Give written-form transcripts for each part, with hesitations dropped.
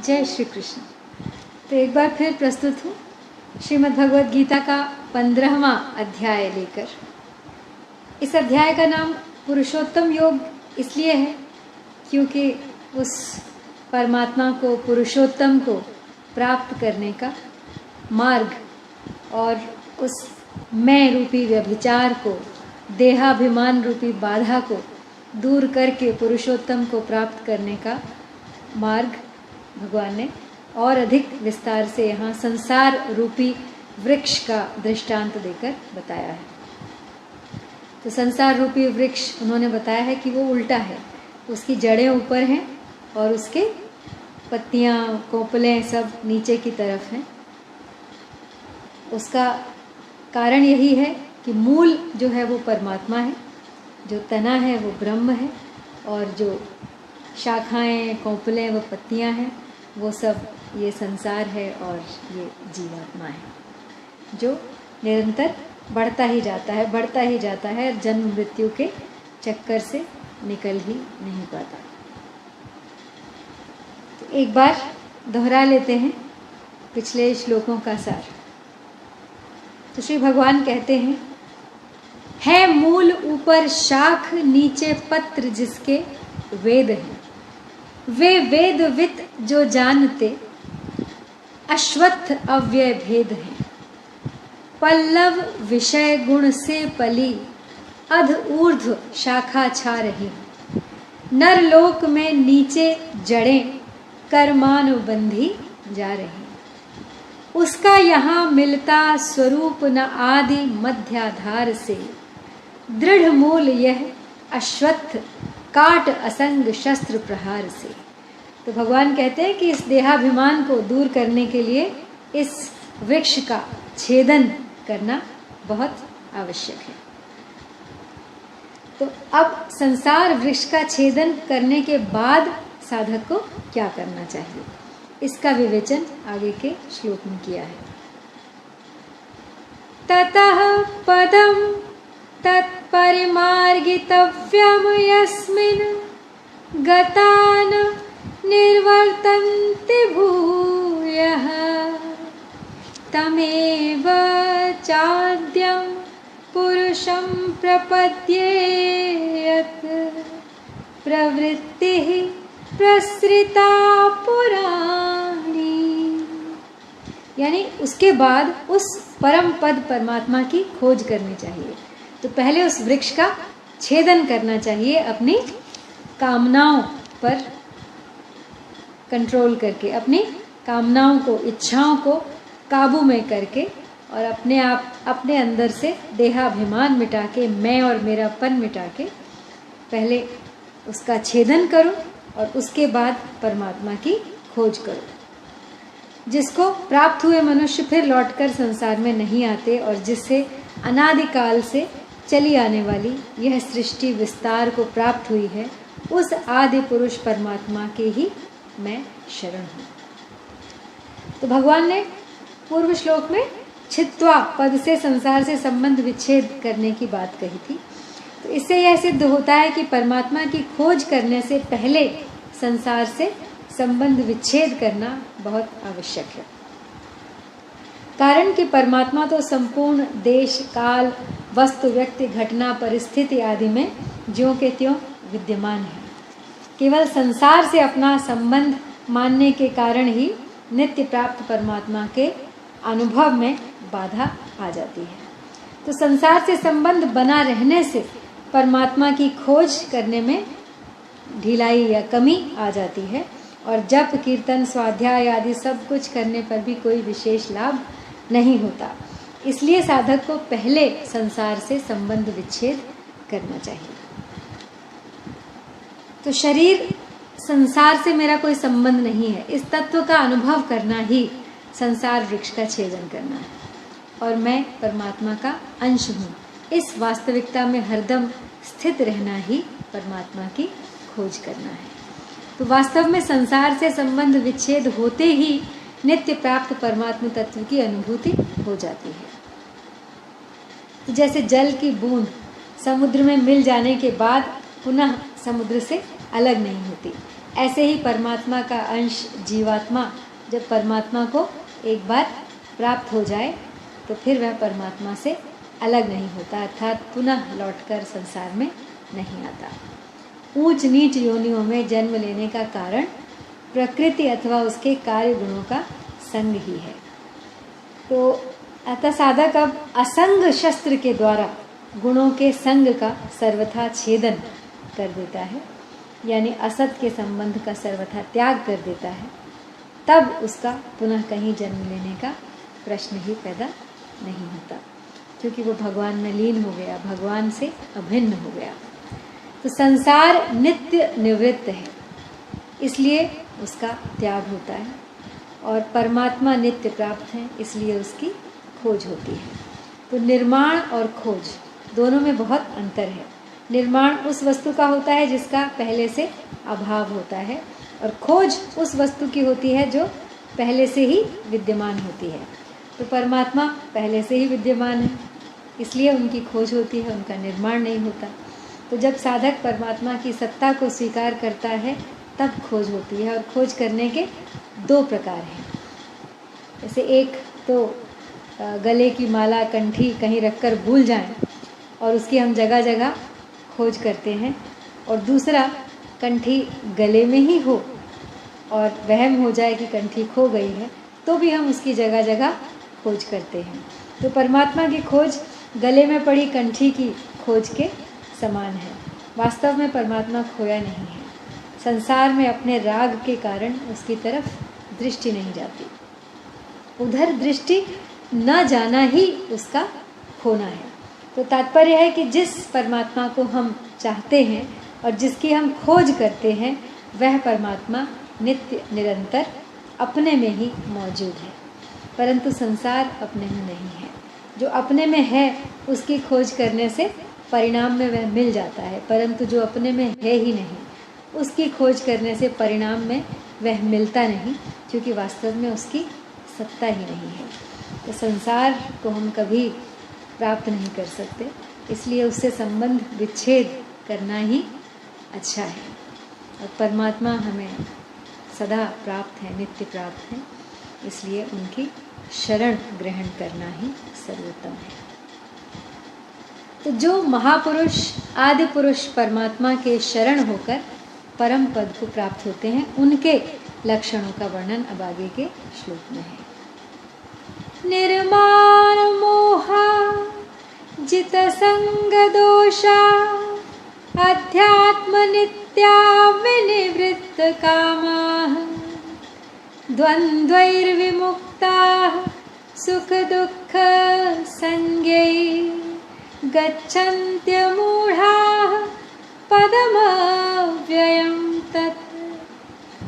जय श्री कृष्ण। तो एक बार फिर प्रस्तुत हूँ श्रीमद् भगवद गीता का 15वां अध्याय लेकर। इस अध्याय का नाम पुरुषोत्तम योग इसलिए है क्योंकि उस परमात्मा को, पुरुषोत्तम को प्राप्त करने का मार्ग और उस मैं रूपी व्यभिचार को, देहाभिमान रूपी बाधा को दूर करके पुरुषोत्तम को प्राप्त करने का मार्ग भगवान ने और अधिक विस्तार से यहाँ संसार रूपी वृक्ष का दृष्टांत देकर बताया है। तो संसार रूपी वृक्ष उन्होंने बताया है कि वो उल्टा है, उसकी जड़ें ऊपर हैं और उसके पत्तियाँ, कोपलें सब नीचे की तरफ हैं। उसका कारण यही है कि मूल जो है वो परमात्मा है, जो तना है वो ब्रह्म है और जो शाखाएं, कोपलें व पत्तियां हैं वो सब ये संसार है और ये जीवात्मा है जो निरंतर बढ़ता ही जाता है, जन्म मृत्यु के चक्कर से निकल ही नहीं पाता। तो एक बार दोहरा लेते हैं पिछले श्लोकों का सार। तो श्री भगवान कहते हैं, है मूल ऊपर शाख, नीचे पत्र जिसके वेद हैं। वे वेदवित जो जानते, अश्वत्थ अव्यय भेद हैं। पल्लव विषय गुण से पली, अध ऊर्ध्व शाखा छा रही। नरलोक में नीचे जड़ें, कर्मानुबंधी जा रही। उसका यहाँ मिलता स्वरूप न आदि मध्याधार से। दृढ़ मूल यह अश्वत्थ, काट असंग शस्त्र प्रहार से। तो भगवान कहते हैं कि इस देहाभिमान को दूर करने के लिए इस वृक्ष का छेदन करना बहुत आवश्यक है। तो अब संसार वृक्ष का छेदन करने के बाद साधक को क्या करना चाहिए, इसका विवेचन आगे के श्लोक में किया है। ततः पदम तत्परिमार्गितव्यम यस्मिन् गतान निर्वर्तन्ते भूयः। तमेव चाद्यं पुरुषं प्रपद्येयत्। प्रवृत्तिः प्रसृता पुराणी। यानी उसके बाद उस परम पद परमात्मा की खोज करनी चाहिए। तो पहले उस वृक्ष का छेदन करना चाहिए, अपनी कामनाओं पर कंट्रोल करके, अपनी कामनाओं को, इच्छाओं को काबू में करके और अपने अंदर से देहाभिमान मिटा के, मैं और मेरापन मिटा के पहले उसका छेदन करो और उसके बाद परमात्मा की खोज करो। जिसको प्राप्त हुए मनुष्य फिर लौटकर संसार में नहीं आते और जिससे अनादिकाल से चली आने वाली यह सृष्टि विस्तार को प्राप्त हुई है, उस आदि पुरुष परमात्मा के ही मैं शरण हूँ। तो भगवान ने पूर्व श्लोक में छित्वा पद से संसार से संबंध विच्छेद करने की बात कही थी। तो इससे यह सिद्ध होता है कि परमात्मा की खोज करने से पहले संसार से संबंध विच्छेद करना बहुत आवश्यक है। कारण कि परमात्मा तो संपूर्ण देश, काल, वस्तु, व्यक्ति, घटना, परिस्थिति आदि में ज्यों के त्यों विद्यमान है। केवल संसार से अपना संबंध मानने के कारण ही नित्य प्राप्त परमात्मा के अनुभव में बाधा आ जाती है। तो संसार से संबंध बना रहने से परमात्मा की खोज करने में ढिलाई या कमी आ जाती है और जप, कीर्तन, स्वाध्याय आदि सब कुछ करने पर भी कोई विशेष लाभ नहीं होता। इसलिए साधक को पहले संसार से संबंध विच्छेद करना चाहिए। तो शरीर, संसार से मेरा कोई संबंध नहीं है, इस तत्व का अनुभव करना ही संसार वृक्ष का छेदन करना है और मैं परमात्मा का अंश हूँ। इस वास्तविकता में हरदम स्थित रहना ही परमात्मा की खोज करना है। तो वास्तव में संसार से संबंध विच्छेद होते ही नित्य प्राप्त परमात्मा तत्व की अनुभूति हो जाती है। तो जैसे जल की बूंद समुद्र में मिल जाने के बाद पुनः समुद्र से अलग नहीं होती, ऐसे ही परमात्मा का अंश जीवात्मा जब परमात्मा को एक बार प्राप्त हो जाए तो फिर वह परमात्मा से अलग नहीं होता, अर्थात पुनः लौटकर संसार में नहीं आता। ऊंच नीच योनियों में जन्म लेने का कारण प्रकृति अथवा उसके कार्य गुणों का संग ही है। तो अतः साधक अब असंग शस्त्र के द्वारा गुणों के संग का सर्वथा छेदन कर देता है, यानी असत के संबंध का सर्वथा त्याग कर देता है, तब उसका पुनः कहीं जन्म लेने का प्रश्न ही पैदा नहीं होता, क्योंकि वो भगवान में लीन हो गया, भगवान से अभिन्न हो गया। तो संसार नित्य निवृत्त है, इसलिए उसका त्याग होता है, और परमात्मा नित्य प्राप्त है, इसलिए उसकी खोज होती है। तो निर्माण और खोज दोनों में बहुत अंतर है। निर्माण उस वस्तु का होता है जिसका पहले से अभाव होता है, और खोज उस वस्तु की होती है जो पहले से ही विद्यमान होती है। तो परमात्मा पहले से ही विद्यमान है, इसलिए उनकी खोज होती है, उनका निर्माण नहीं होता। तो जब साधक परमात्मा की सत्ता को स्वीकार करता है तब खोज होती है, और खोज करने के दो प्रकार हैं। जैसे एक तो गले की माला कंठी कहीं रखकर भूल जाएं और उसकी हम जगह जगह खोज करते हैं, और दूसरा कंठी गले में ही हो और वहम हो जाए कि कंठी खो गई है तो भी हम उसकी जगह जगह खोज करते हैं। तो परमात्मा की खोज गले में पड़ी कंठी की खोज के समान है। वास्तव में परमात्मा खोया नहीं है, संसार में अपने राग के कारण उसकी तरफ दृष्टि नहीं जाती, उधर दृष्टि न जाना ही उसका खोना है। तो तात्पर्य है कि जिस परमात्मा को हम चाहते हैं और जिसकी हम खोज करते हैं वह परमात्मा नित्य निरंतर अपने में ही मौजूद है, परंतु संसार अपने में नहीं है। जो अपने में है उसकी खोज करने से परिणाम में वह मिल जाता है, परंतु जो अपने में है ही नहीं उसकी खोज करने से परिणाम में वह मिलता नहीं, क्योंकि वास्तव में उसकी सत्ता ही नहीं है। तो संसार को हम कभी प्राप्त नहीं कर सकते, इसलिए उससे संबंध विच्छेद करना ही अच्छा है। और परमात्मा हमें सदा प्राप्त है, नित्य प्राप्त है, इसलिए उनकी शरण ग्रहण करना ही सर्वोत्तम है। तो जो महापुरुष आदि पुरुष परमात्मा के शरण होकर परम पद को प्राप्त होते हैं उनके लक्षणों का वर्णन अब आगे के श्लोक में है। निर्माण मोहा जित संग दोषा अध्यात्म नित्या विनिवृत्त कामाः द्वन्द्वैर्विमुक्ताः सुख दुःख संज्ञैः गच्छन्त्यमूढाः पदमव्ययं तत्।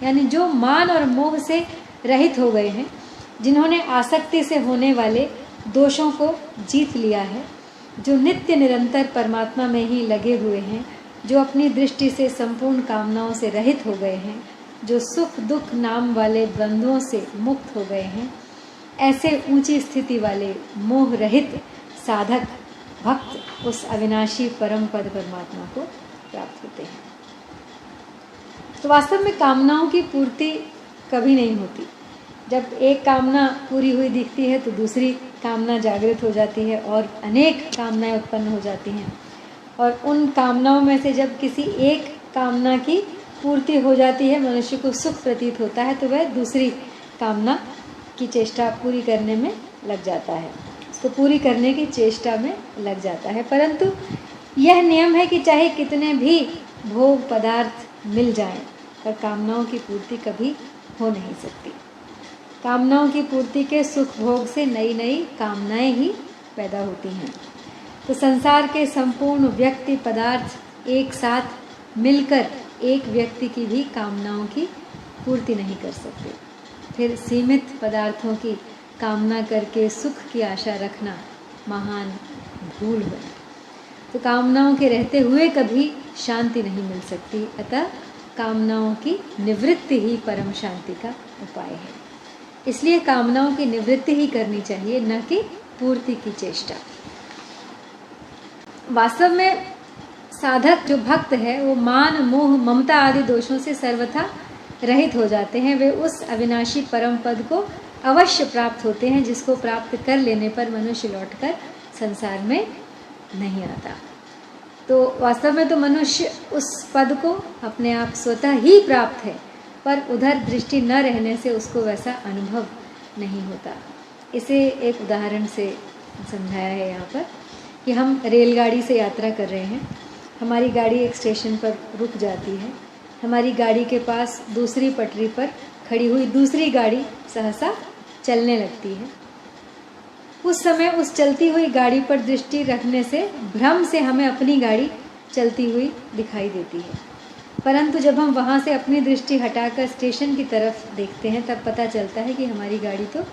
यानी जो मान और मोह से रहित हो गए हैं, जिन्होंने आसक्ति से होने वाले दोषों को जीत लिया है, जो नित्य निरंतर परमात्मा में ही लगे हुए हैं, जो अपनी दृष्टि से संपूर्ण कामनाओं से रहित हो गए हैं, जो सुख दुख नाम वाले द्वंद्वों से मुक्त हो गए हैं, ऐसे ऊंची स्थिति वाले मोह रहित साधक भक्त उस अविनाशी परम पद परमात्मा को प्राप्त होते हैं। तो वास्तव में कामनाओं की पूर्ति कभी नहीं होती। जब एक कामना पूरी हुई दिखती है तो दूसरी कामना जागृत हो जाती है और अनेक कामनाएं उत्पन्न हो जाती हैं, और उन कामनाओं में से जब किसी एक कामना की पूर्ति हो जाती है, मनुष्य को सुख प्रतीत होता है, तो वह दूसरी कामना की चेष्टा पूरी करने में लग जाता है, उसको पूरी करने की चेष्टा में लग जाता है। परंतु यह नियम है कि चाहे कितने भी भोग पदार्थ मिल जाएं, पर कामनाओं की पूर्ति कभी हो नहीं सकती। कामनाओं की पूर्ति के सुख भोग से नई नई कामनाएं ही पैदा होती हैं। तो संसार के संपूर्ण व्यक्ति पदार्थ एक साथ मिलकर एक व्यक्ति की भी कामनाओं की पूर्ति नहीं कर सकते। फिर सीमित पदार्थों की कामना करके सुख की आशा रखना महान भूल है। तो कामनाओं के रहते हुए कभी शांति नहीं मिल सकती, अतः कामनाओं की निवृत्ति ही परम शांति का उपाय है। इसलिए कामनाओं की निवृत्ति ही करनी चाहिए, न कि पूर्ति की चेष्टा। वास्तव में साधक जो भक्त है वो मान मोह ममता आदि दोषों से सर्वथा रहित हो जाते हैं। वे उस अविनाशी परम पद को अवश्य प्राप्त होते हैं जिसको प्राप्त कर लेने पर मनुष्य लौटकर संसार में नहीं आता। तो वास्तव में तो मनुष्य उस पद को अपने आप स्वतः ही प्राप्त है, पर उधर दृष्टि न रहने से उसको वैसा अनुभव नहीं होता। इसे एक उदाहरण से समझाया है यहाँ पर कि हम रेलगाड़ी से यात्रा कर रहे हैं। हमारी गाड़ी एक स्टेशन पर रुक जाती है। हमारी गाड़ी के पास दूसरी पटरी पर खड़ी हुई दूसरी गाड़ी सहसा चलने लगती है। उस समय उस चलती हुई गाड़ी पर दृष्टि रखने से भ्रम से हमें अपनी गाड़ी चलती हुई दिखाई देती है, परंतु जब हम वहाँ से अपनी दृष्टि हटाकर स्टेशन की तरफ देखते हैं तब पता चलता है कि हमारी गाड़ी तो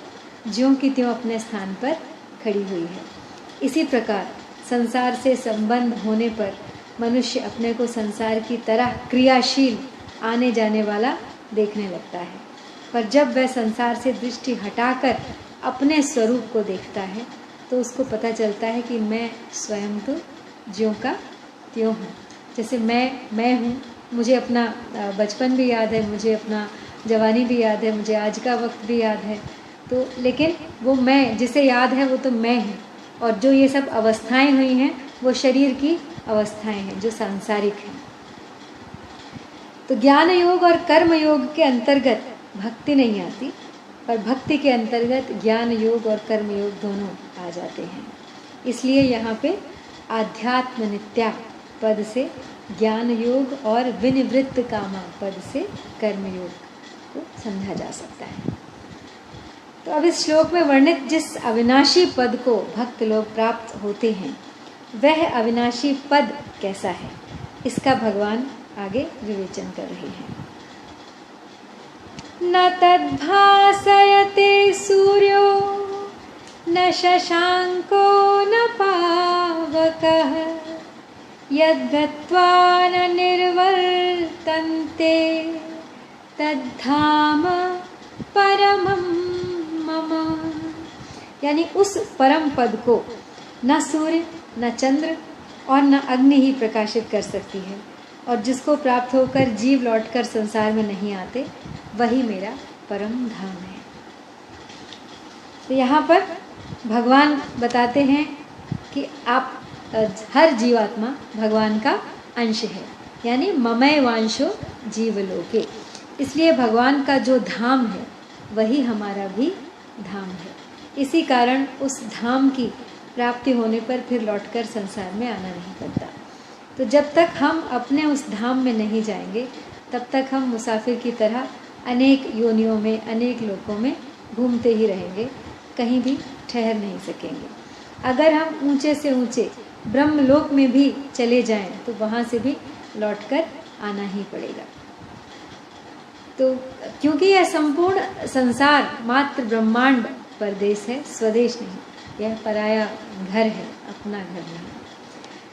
ज्यों की त्यों अपने स्थान पर खड़ी हुई है। इसी प्रकार संसार से संबंध होने पर मनुष्य अपने को संसार की तरह क्रियाशील आने जाने वाला देखने लगता है, पर जब वह संसार से दृष्टि हटाकर अपने स्वरूप को देखता है तो उसको पता चलता है कि मैं स्वयं तो ज्यों का त्यों हूँ। जैसे मैं हूँ, मुझे अपना बचपन भी याद है, मुझे अपना जवानी भी याद है, मुझे आज का वक्त भी याद है, तो लेकिन वो मैं जिसे याद है वो तो मैं हूँ, और जो ये सब अवस्थाएं हुई हैं वो शरीर की अवस्थाएं हैं जो सांसारिक हैं। तो ज्ञान योग और कर्म योग के अंतर्गत भक्ति नहीं आती, पर भक्ति के अंतर्गत ज्ञान योग और कर्म योग दोनों आ जाते हैं। इसलिए यहाँ पे आध्यात्म नित्या पद से ज्ञान योग और विनिवृत्त कामा पद से कर्म योग को समझा जा सकता है। तो अब इस श्लोक में वर्णित जिस अविनाशी पद को भक्त लोग प्राप्त होते हैं वह अविनाशी पद कैसा है, इसका भगवान आगे विवेचन कर रहे हैं। न तद्भासयते सूर्यो न शशांको न पावकः यद्गत्वा न निर्वर्तन्ते तद्धाम परमं मम। यानी उस परम पद को न सूर्य न चंद्र और न अग्नि ही प्रकाशित कर सकती है, और जिसको प्राप्त होकर जीव लौटकर संसार में नहीं आते वही मेरा परम धाम है। तो यहाँ पर भगवान बताते हैं कि आप हर जीवात्मा भगवान का अंश है, यानी ममय वांशो जीवलोके। इसलिए भगवान का जो धाम है वही हमारा भी धाम है। इसी कारण उस धाम की प्राप्ति होने पर फिर लौटकर संसार में आना नहीं पड़ता। तो जब तक हम अपने उस धाम में नहीं जाएंगे तब तक हम मुसाफिर की तरह अनेक योनियों में अनेक लोकों में घूमते ही रहेंगे, कहीं भी ठहर नहीं सकेंगे। अगर हम ऊंचे से ऊंचे ब्रह्मलोक में भी चले जाएं तो वहाँ से भी लौटकर आना ही पड़ेगा। तो क्योंकि यह संपूर्ण संसार मात्र ब्रह्मांड परदेश है, स्वदेश नहीं। यह पराया घर है, अपना घर नहीं।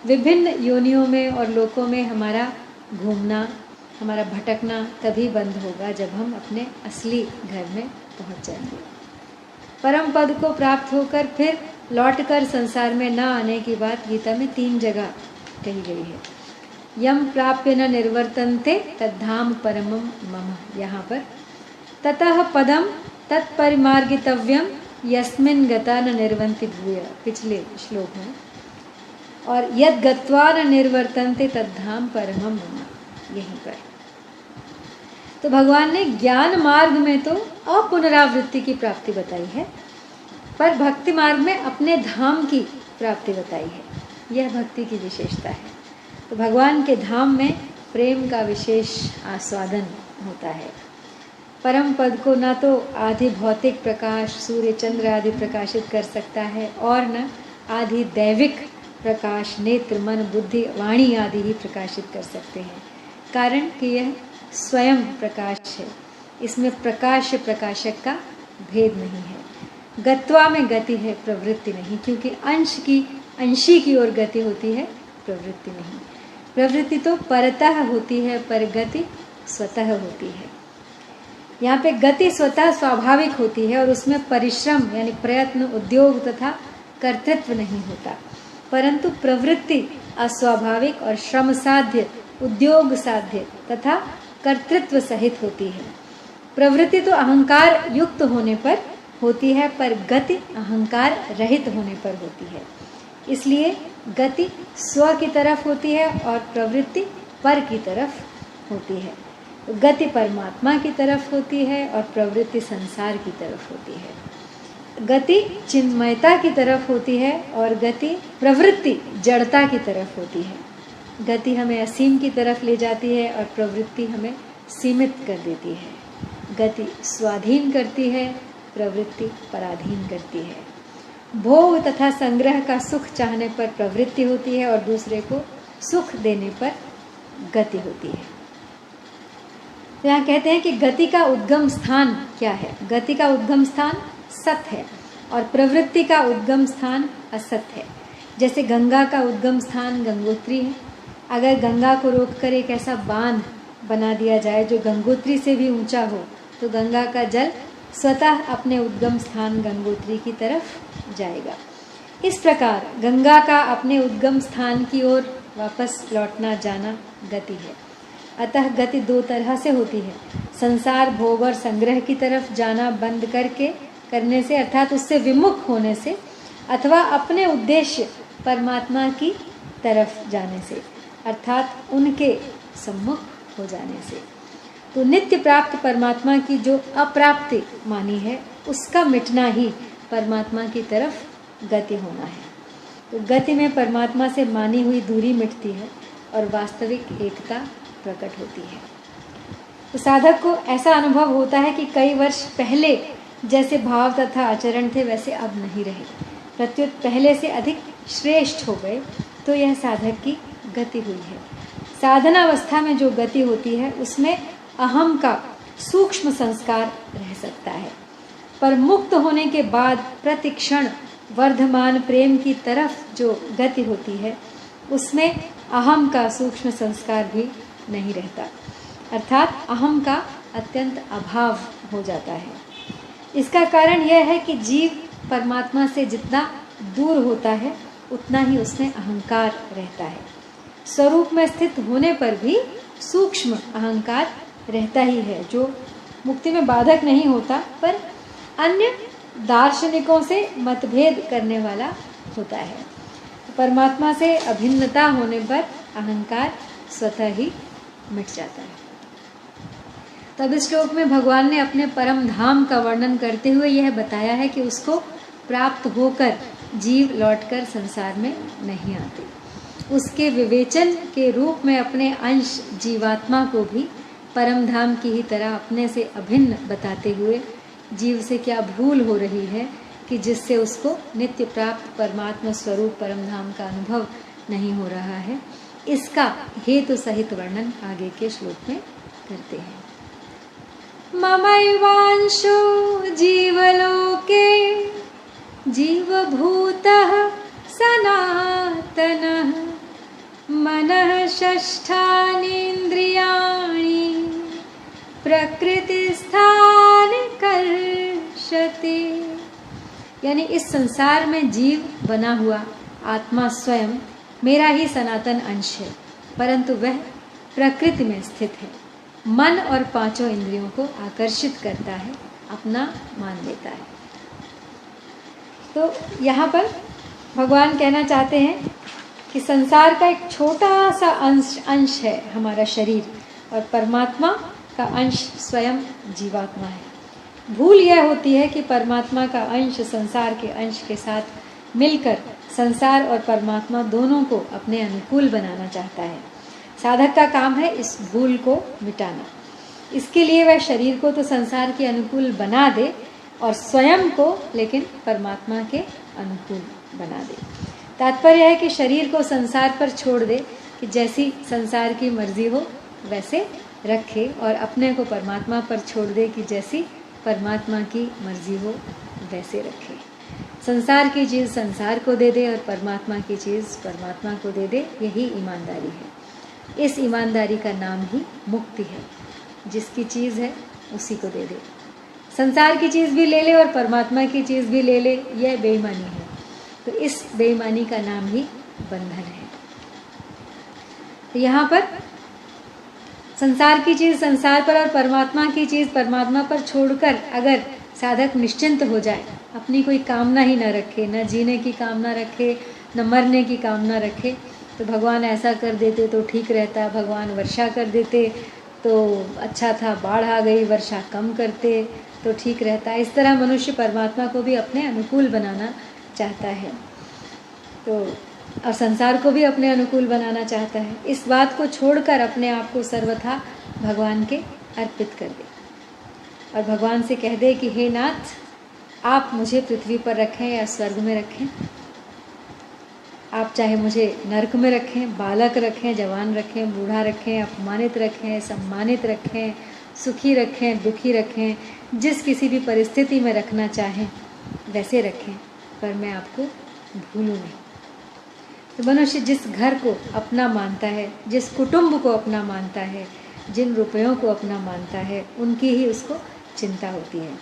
विभिन्न योनियों में और लोकों में हमारा घूमना, हमारा भटकना तभी बंद होगा जब हम अपने असली घर में पहुंच जाएंगे। परम पद को प्राप्त होकर फिर लौटकर संसार में न आने की बात गीता में 3 जगह कही गई है। यम प्राप्य न निर्वर्तन्ते तद्धाम परमं मम, यहाँ पर ततः पदम तत्परिमार्गितव्यम यस्मिन् गता न निर्वन्ति भूय, पिछले श्लोक में, और यद गत्वा न निर्वर्तन्ते तद्धाम परमं मम, यहीं पर। तो भगवान ने ज्ञान मार्ग में तो अपुनरावृत्ति की प्राप्ति बताई है, पर भक्ति मार्ग में अपने धाम की प्राप्ति बताई है। यह भक्ति की विशेषता है। तो भगवान के धाम में प्रेम का विशेष आस्वादन होता है। परम पद को न तो आधि भौतिक प्रकाश सूर्य चंद्र आदि प्रकाशित कर सकता है, और न आधि दैविक प्रकाश नेत्र मन बुद्धि वाणी आदि ही प्रकाशित कर सकते हैं, कारण कि यह स्वयं प्रकाश है। इसमें प्रकाश प्रकाशक का भेद नहीं है। गत्वा में गति है, प्रवृत्ति नहीं, क्योंकि अंशी की ओर गति होती है, प्रवृत्ति नहीं। प्रवृत्ति तो परतः होती है, पर गति स्वतः होती है। यहाँ पे गति स्वतः स्वाभाविक होती है और उसमें परिश्रम यानी प्रयत्न उद्योग तथा कर्तृत्व नहीं होता, परंतु प्रवृत्ति अस्वाभाविक और श्रम साध्य, उद्योग साध्य तथा कर्तृत्व सहित होती है। प्रवृत्ति तो अहंकार युक्त होने पर होती है, पर गति अहंकार रहित होने पर होती है। इसलिए गति स्व की तरफ होती है और प्रवृत्ति पर की तरफ होती है। गति परमात्मा की तरफ होती है और प्रवृत्ति संसार की तरफ होती है। गति चिन्मयता की तरफ होती है और गति प्रवृत्ति जड़ता की तरफ होती है। गति हमें असीम की तरफ ले जाती है और प्रवृत्ति हमें सीमित कर देती है। गति स्वाधीन करती है, प्रवृत्ति पराधीन करती है। भोग तथा संग्रह का सुख चाहने पर प्रवृत्ति होती है और दूसरे को सुख देने पर गति होती है। तो यहाँ कहते हैं कि गति का उद्गम स्थान क्या है? गति का उद्गम स्थान सत है और प्रवृत्ति का उद्गम स्थान असत है। जैसे गंगा का उद्गम स्थान गंगोत्री है। अगर गंगा को रोककर एक ऐसा बांध बना दिया जाए जो गंगोत्री से भी ऊंचा हो, तो गंगा का जल स्वतः अपने उद्गम स्थान गंगोत्री की तरफ जाएगा। इस प्रकार गंगा का अपने उद्गम स्थान की ओर वापस लौटना जाना गति है। अतः गति दो तरह से होती है। संसार भोग और संग्रह की तरफ जाना बंद करने से, अर्थात उससे विमुख होने से, अथवा अपने उद्देश्य परमात्मा की तरफ जाने से, अर्थात उनके सम्मुख हो जाने से। तो नित्य प्राप्त परमात्मा की जो अप्राप्ति मानी है, उसका मिटना ही परमात्मा की तरफ गति होना है। तो गति में परमात्मा से मानी हुई दूरी मिटती है और वास्तविक एकता प्रकट होती है। तो साधक को ऐसा अनुभव होता है कि कई वर्ष पहले जैसे भाव तथा आचरण थे वैसे अब नहीं रहे, प्रत्युत पहले से अधिक श्रेष्ठ हो गए। तो यह साधक की गति हुई है। साधनावस्था में जो गति होती है उसमें अहम का सूक्ष्म संस्कार रह सकता है, पर मुक्त होने के बाद प्रतिक्षण वर्धमान प्रेम की तरफ जो गति होती है उसमें अहम का सूक्ष्म संस्कार भी नहीं रहता, अर्थात अहम का अत्यंत अभाव हो जाता है। इसका कारण यह है कि जीव परमात्मा से जितना दूर होता है उतना ही उसमें अहंकार रहता है। स्वरूप में स्थित होने पर भी सूक्ष्म अहंकार रहता ही है, जो मुक्ति में बाधक नहीं होता, पर अन्य दार्शनिकों से मतभेद करने वाला होता है। परमात्मा से अभिन्नता होने पर अहंकार स्वतः ही मिट जाता है। तब इस श्लोक में भगवान ने अपने परम धाम का वर्णन करते हुए यह बताया है कि उसको प्राप्त होकर जीव लौटकर संसार में नहीं आते। उसके विवेचन के रूप में अपने अंश जीवात्मा को भी परम धाम की ही तरह अपने से अभिन्न बताते हुए जीव से क्या भूल हो रही है कि जिससे उसको नित्य प्राप्त परमात्मा स्वरूप परम धाम का अनुभव नहीं हो रहा है, इसका हेतु सहित वर्णन आगे के श्लोक में करते हैं। ममैवांशो जीवलोके जीवभूतः सनातनः मनः षष्ठानीन्द्रियाणि प्रकृतिस्थानि कर्षति। यानी इस संसार में जीव बना हुआ आत्मा स्वयं मेरा ही सनातन अंश है, परंतु वह प्रकृति में स्थित है, मन और पांचों इंद्रियों को आकर्षित करता है, अपना मान लेता है। तो यहाँ पर भगवान कहना चाहते हैं कि संसार का एक छोटा सा अंश है हमारा शरीर, और परमात्मा का अंश स्वयं जीवात्मा है। भूल यह होती है कि परमात्मा का अंश संसार के अंश के साथ मिलकर संसार और परमात्मा दोनों को अपने अनुकूल बनाना चाहता है। साधक का काम है इस भूल को मिटाना। इसके लिए वह शरीर को तो संसार के अनुकूल बना दे और स्वयं को लेकिन परमात्मा के अनुकूल बना दे। तात्पर्य है कि शरीर को संसार पर छोड़ दे कि जैसी संसार की मर्जी हो वैसे रखे, और अपने को परमात्मा पर छोड़ दे कि जैसी परमात्मा की मर्जी हो वैसे रखे। संसार की चीज़ संसार को दे दे और परमात्मा की चीज़ परमात्मा को दे दे, यही ईमानदारी है। इस ईमानदारी का नाम ही मुक्ति है। जिसकी चीज़ है उसी को दे दे। संसार की चीज़ भी ले ले और परमात्मा की चीज़ भी ले ले, यह बेईमानी है। तो इस बेईमानी का नाम ही बंधन है। तो यहाँ पर संसार की चीज़ संसार पर और परमात्मा की चीज़ परमात्मा पर छोड़कर अगर साधक निश्चिंत हो जाए, अपनी कोई कामना ही न रखे, न जीने की कामना रखे, न मरने की कामना रखे, तो भगवान ऐसा कर देते तो ठीक रहता, भगवान वर्षा कर देते तो अच्छा था, बाढ़ आ गई, वर्षा कम करते तो ठीक रहता। इस तरह मनुष्य परमात्मा को भी अपने अनुकूल बनाना चाहता है, तो और संसार को भी अपने अनुकूल बनाना चाहता है। इस बात को छोड़कर अपने आप को सर्वथा भगवान के अर्पित कर दे और भगवान से कह दे कि हे नाथ, आप मुझे पृथ्वी पर रखें या स्वर्ग में रखें, आप चाहे मुझे नरक में रखें, बालक रखें, जवान रखें, बूढ़ा रखें, अपमानित रखें, सम्मानित रखें, सुखी रखें, दुखी रखें, जिस किसी भी परिस्थिति में रखना चाहें वैसे रखें, पर मैं आपको भूलूं नहीं। तो मनुष्य जिस घर को अपना मानता है, जिस कुटुंब को अपना मानता है, जिन रुपयों को अपना मानता है, उनकी ही उसको चिंता होती है।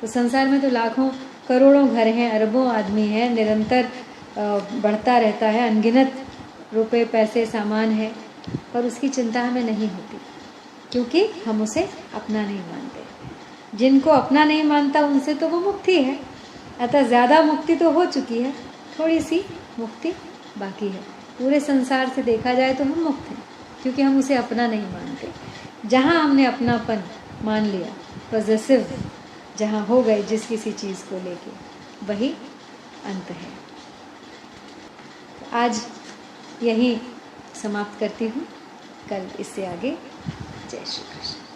तो संसार में तो लाखों करोड़ों घर हैं, अरबों आदमी हैं, निरंतर बढ़ता रहता है, अनगिनत रुपए पैसे सामान है, पर उसकी चिंता हमें नहीं होती क्योंकि हम उसे अपना नहीं मानते। जिनको अपना नहीं मानता उनसे तो वो मुक्ति है, अतः ज़्यादा मुक्ति तो हो चुकी है, थोड़ी सी मुक्ति बाकी है। पूरे संसार से देखा जाए तो हम मुक्त हैं क्योंकि हम उसे अपना नहीं मानते। जहाँ हमने अपनापन मान लिया, पॉजिटिव जहाँ हो गए जिस किसी चीज़ को लेके, वही अंत है। तो आज यही समाप्त करती हूँ, कल इससे आगे। जय श्री कृष्ण।